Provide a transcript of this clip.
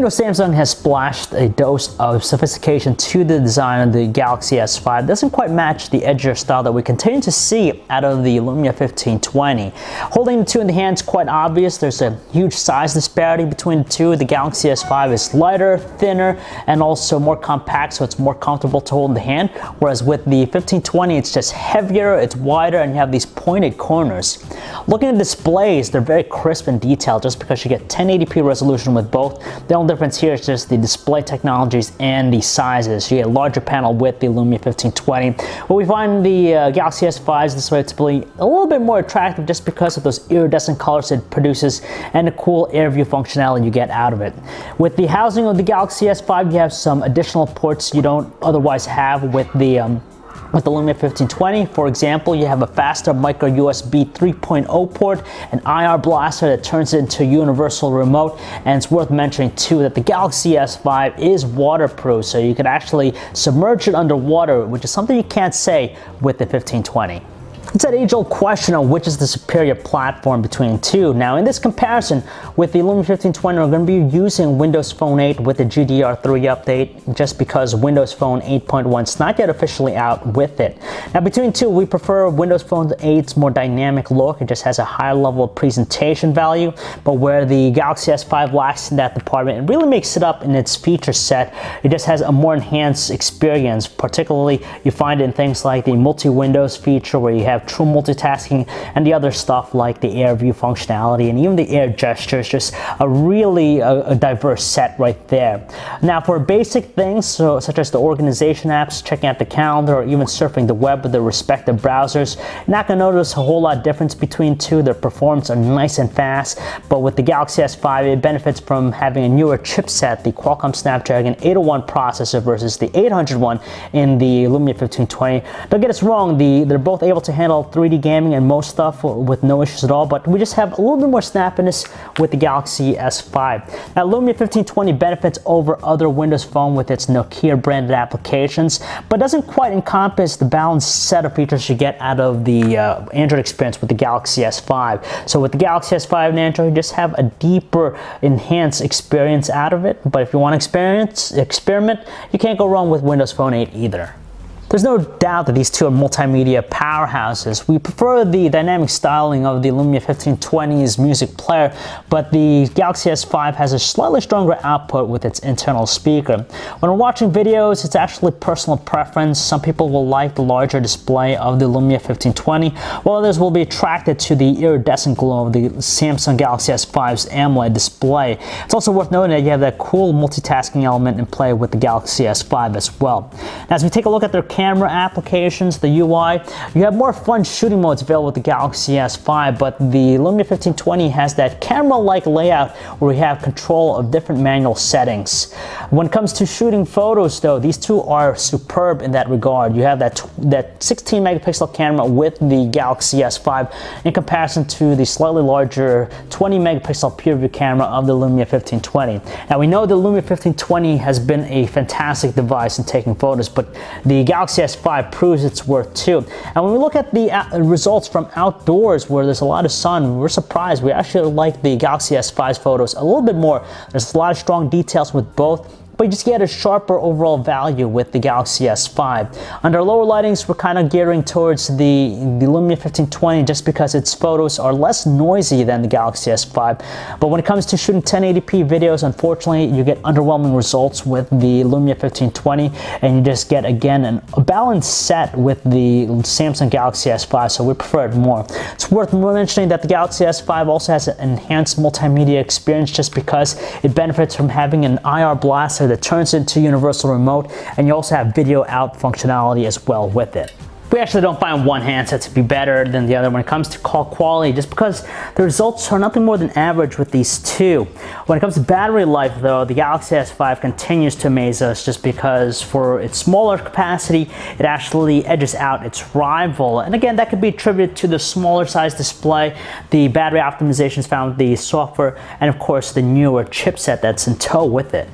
You know, Samsung has splashed a dose of sophistication to the design of the Galaxy S5. It doesn't quite match the edgier style that we continue to see out of the Lumia 1520. Holding the two in the hand is quite obvious. There's a huge size disparity between the two. The Galaxy S5 is lighter, thinner, and also more compact, so it's more comfortable to hold in the hand. Whereas with the 1520, it's just heavier, it's wider, and you have these pointed corners. Looking at displays, they're very crisp and detailed just because you get 1080p resolution with both. The only difference here is just the display technologies and the sizes. You get a larger panel with the Lumia 1520. But we find the Galaxy S5's display to be a little bit more attractive just because of those iridescent colors it produces and the cool air view functionality you get out of it. With the housing of the Galaxy S5, you have some additional ports you don't otherwise have with the Lumia 1520. For example, you have a faster micro USB 3.0 port, an IR blaster that turns it into a universal remote, and it's worth mentioning too that the Galaxy S5 is waterproof, so you can actually submerge it underwater, which is something you can't say with the 1520. It's that age-old question of which is the superior platform between the two. Now, in this comparison with the Lumia 1520, we're going to be using Windows Phone 8 with the GDR3 update, just because Windows Phone 8.1 is not yet officially out with it. Now, between the two, we prefer Windows Phone 8's more dynamic look. It just has a higher level of presentation value, but where the Galaxy S5 lacks in that department, it really makes it up in its feature set. It just has a more enhanced experience. Particularly, you find it in things like the multi-windows feature, where you have true multitasking, and the other stuff like the air view functionality and even the air gestures. Just a really diverse set right there. Now, for basic things such as the organization apps, checking out the calendar, or even surfing the web with the respective browsers, you're not going to notice a whole lot of difference between two. Their performance are nice and fast, but with the Galaxy S5, it benefits from having a newer chipset, the Qualcomm Snapdragon 801 processor versus the 801 in the Lumia 1520. Don't get us wrong, they're both able to handle 3D gaming and most stuff with no issues at all, but we just have a little bit more snappiness with the Galaxy S5. Now, Lumia 1520 benefits over other Windows Phone with its Nokia branded applications, but doesn't quite encompass the balanced set of features you get out of the Android experience with the Galaxy S5. So with the Galaxy S5 and Android, you just have a deeper, enhanced experience out of it. But if you want to experiment, you can't go wrong with Windows Phone 8 either. There's no doubt that these two are multimedia powerhouses. We prefer the dynamic styling of the Lumia 1520's music player, but the Galaxy S5 has a slightly stronger output with its internal speaker. When we're watching videos, it's actually personal preference. Some people will like the larger display of the Lumia 1520, while others will be attracted to the iridescent glow of the Samsung Galaxy S5's AMOLED display. It's also worth noting that you have that cool multitasking element in play with the Galaxy S5 as well. Now, as we take a look at their camera applications, the UI, you have more fun shooting modes available with the Galaxy S5, but the Lumia 1520 has that camera-like layout where we have control of different manual settings. When it comes to shooting photos though, these two are superb in that regard. You have that 16 megapixel camera with the Galaxy S5 in comparison to the slightly larger 20 megapixel pure view camera of the Lumia 1520. Now, we know the Lumia 1520 has been a fantastic device in taking photos, but the Galaxy S5 proves its worth too. And when we look at the results from outdoors where there's a lot of sun, we're surprised. We actually like the Galaxy S5's photos a little bit more. There's a lot of strong details with both, but you just get a sharper overall value with the Galaxy S5. Under lower lightings, we're kind of gearing towards the Lumia 1520 just because its photos are less noisy than the Galaxy S5. But when it comes to shooting 1080p videos, unfortunately, you get underwhelming results with the Lumia 1520, and you just get, again, a balanced set with the Samsung Galaxy S5, so we prefer it more. It's worth mentioning that the Galaxy S5 also has an enhanced multimedia experience just because it benefits from having an IR blaster that turns into universal remote, and you also have video out functionality as well with it. We actually don't find one handset to be better than the other when it comes to call quality, just because the results are nothing more than average with these two. When it comes to battery life though, the Galaxy S5 continues to amaze us just because for its smaller capacity, it actually edges out its rival. And again, that could be attributed to the smaller size display, the battery optimizations found with the software, and of course the newer chipset that's in tow with it.